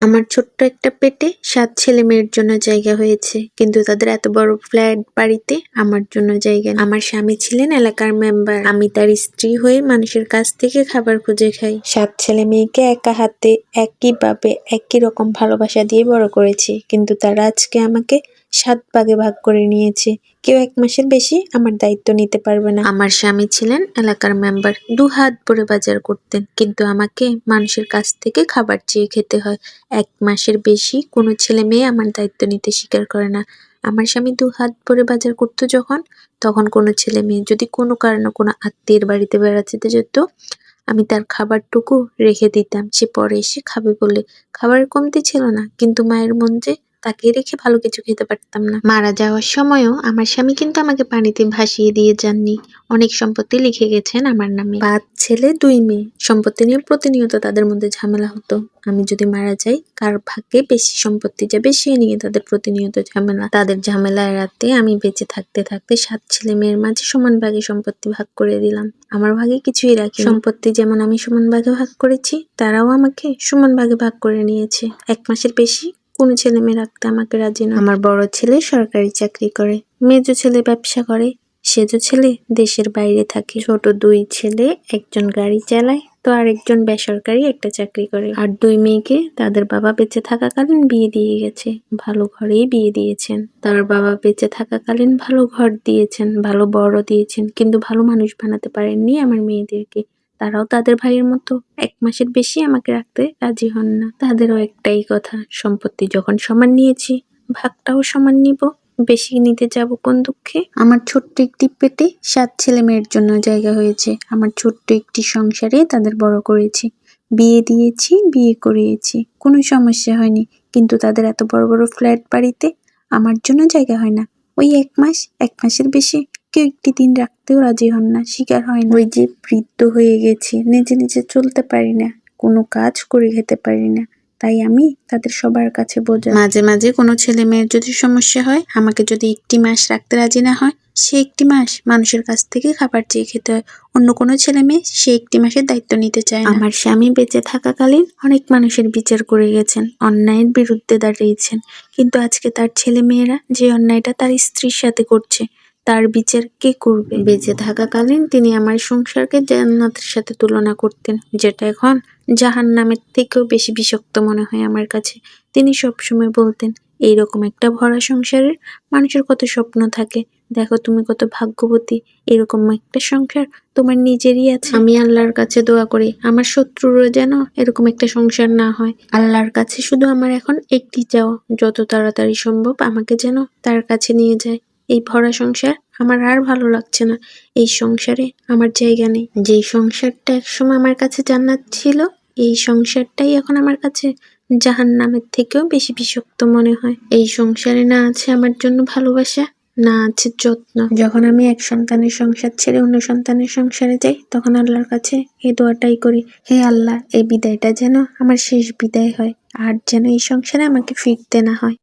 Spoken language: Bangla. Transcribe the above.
আমার ছোট্ট একটা পেটে ৭ ছেলেমেয়ের জন্য জায়গা হয়েছে, কিন্তু তাদের এত বড় ফ্ল্যাট বাড়িতে আমার জন্য জায়গা নেই। আমার স্বামী ছিলেন এলাকার মেম্বার, আমি তার স্ত্রী হয়ে মানুষের কাছ থেকে খাবার খুঁজে খাই। ৭ ছেলে মেয়েকে একা হাতে একইভাবে একই রকম ভালোবাসা দিয়ে বড় করেছি, কিন্তু তারা আজকে আমাকে ৭ ভাগে ভাগ করে নিয়েছে। কেউ ১ মাসের বেশি আমার দায়িত্ব নিতে পারবে না। আমার স্বামী ছিলেন এলাকার মেম্বার, ২ হাত ভরে বাজার করতেন, কিন্তু আমাকে মানুষের কাছ থেকে খাবার চেয়ে খেতে হয়। ১ মাসের বেশি কোনো ছেলে মেয়ে আমার দায়িত্ব নিতে স্বীকার করে না। আমার স্বামী ২ হাত ভরে বাজার করতো যখন, তখন কোনো ছেলে মেয়ে যদি কোনো কারণে কোনো আত্মীয়ের বাড়িতে বেড়াতে যেত, আমি তার খাবারটুকু রেখে দিতাম। সে পরে এসে খাবে বলে। খাবারের কমতি ছিল না, কিন্তু মায়ের মন যে, তাকে রেখে ভালো কিছু খেতে পারতাম না। মারা যাওয়ার সময়ও আমার স্বামী কিন্তু আমাকে পানিতে ভাসিয়ে দিয়ে যাননি। অনেক সম্পত্তি লিখে গেছেন আমার নামে। ৫ ছেলে ২ মেয়ে। সম্পত্তি নিয়ে প্রতিনিয়ত তাদের মধ্যে ঝামেলা হতো। আমি যদি মারা যাই, কার ভাগ্যে বেশি সম্পত্তি যাবে সে নিয়ে তাদের প্রতিনিয়ত ঝামেলা। তাদের ঝামেলা এড়াতে আমি বেঁচে থাকতে ৭ ছেলে মেয়ের মাঝে সমান ভাগে সম্পত্তি ভাগ করে দিলাম। আমার ভাগে কিছুই রাখি। সম্পত্তি যেমন আমি সমান ভাগে ভাগ করেছি, তারাও আমাকে সমান ভাগে ভাগ করে নিয়েছে। ১ মাসের বেশি কোনো ছেলে মেয়ে রাখতে আমাকে রাজি না। আমার বড় ছেলে সরকারি চাকরি করে, মেজো ছেলে ব্যবসা করে, সেজো ছেলে দেশের বাইরে থাকে। ছোট ২ ছেলে, একজন গাড়ি চালায় তো আরেকজন বেসরকারি একটা চাকরি করে। আর ২ মেয়েকে তাদের বাবা বেঁচে থাকাকালীন বিয়ে দিয়ে গেছে। ভালো ঘরেই বিয়ে দিয়েছেন। তার বাবা বেঁচে থাকাকালীন ভালো ঘর দিয়েছেন, ভালো বড় দিয়েছেন, কিন্তু ভালো মানুষ বানাতে পারেননি আমার মেয়েদেরকে। তারাও তাদের ভাইয়ের মতো ১ মাসের বেশি আমাকে রাখতে রাজি হন না। তাদেরও একটাই কথা, সম্পত্তি যখন সমান নিয়েছি, ভাগটাও সমান নিব। বেশি নিতে যাব কোন দুঃখে? আমার ছোট্ট একটি পেটে ৭ ছেলে মেয়ের জন্য জায়গা হয়েছে। আমার ছোট্ট একটি সংসারে তাদের বড় করেছি। বিয়ে দিয়েছি, বিয়ে করিয়েছি, কোনো সমস্যা হয়নি। কিন্তু তাদের এত বড় বড় ফ্ল্যাট বাড়িতে আমার জন্য জায়গা হয় না। ওই ১ মাস, ১ মাসের বেশি কেউ একটি দিন রাখতেও রাজি হন না, স্বীকার হয় না। ওই যে বৃদ্ধ হয়ে গেছি, নিজে নিজে চলতে পারি না, কোনো কাজ করে খেতে পারি না, তাই আমি তাদের সবার কাছে বোঝা। মাঝে মাঝে কোনো ছেলে মেয়ের যদি সমস্যা হয়, আমাকে যদি ১টি মাস রাখতে রাজি না হয়, সে ১টি মাস মানুষের কাছ থেকে খাবার চেয়ে খেতে হয়। অন্য কোনো ছেলে মেয়ে সে ১টি মাসের দায়িত্ব নিতে চায় না। আমার স্বামী বেঁচে থাকাকালীন অনেক মানুষের বিচার করে গেছেন, অন্যায়ের বিরুদ্ধে দাঁড়িয়েছেন, কিন্তু আজকে তার ছেলে মেয়েরা যে অন্যায়টা তার স্ত্রীর সাথে করছে, তার বিচার কে করবে? বেঁচে থাকাকালীন তিনি আমার সংসারকে জান্নাতের সাথে তুলনা করতেন, যেটা এখন জাহান্নামের থেকেও বেশি বিষাক্ত মনে হয় আমার কাছে। তিনি সবসময় বলতেন, এইরকম একটা ভরা সংসারের মানুষের কত স্বপ্ন থাকে, দেখো তুমি কত ভাগ্যবতী, এরকম একটা সংসার তোমার নিজেরই আছে। আমি আল্লাহর কাছে দোয়া করি আমার শত্রুরও যেন এরকম একটা সংসার না হয়। আল্লাহর কাছে শুধু আমার এখন একটি চাওয়া, যত তাড়াতাড়ি সম্ভব আমাকে যেন তার কাছে নিয়ে যায়। এই ভরা সংসার আমার আর ভালো লাগছে না। এই সংসারে আমার জায়গা নেই। যেই সংসারটা একসময় আমার কাছে জান্নাত ছিল, এই সংসারটাই এখন আমার কাছে জাহান্নামের থেকেও বেশি বিষাক্ত মনে হয়। এই সংসারে না আছে আমার জন্য ভালোবাসা, না আছে যত্ন। যখন আমি এক সন্তানের সংসার ছেড়ে অন্য সন্তানের সংসারে যাই, তখন আল্লাহর কাছে এই দোয়াটাই করি, হে আল্লাহ, এই বিদায়টা যেন আমার শেষ বিদায় হয়, আর যেন এই সংসারে আমাকে ফিরতে না হয়।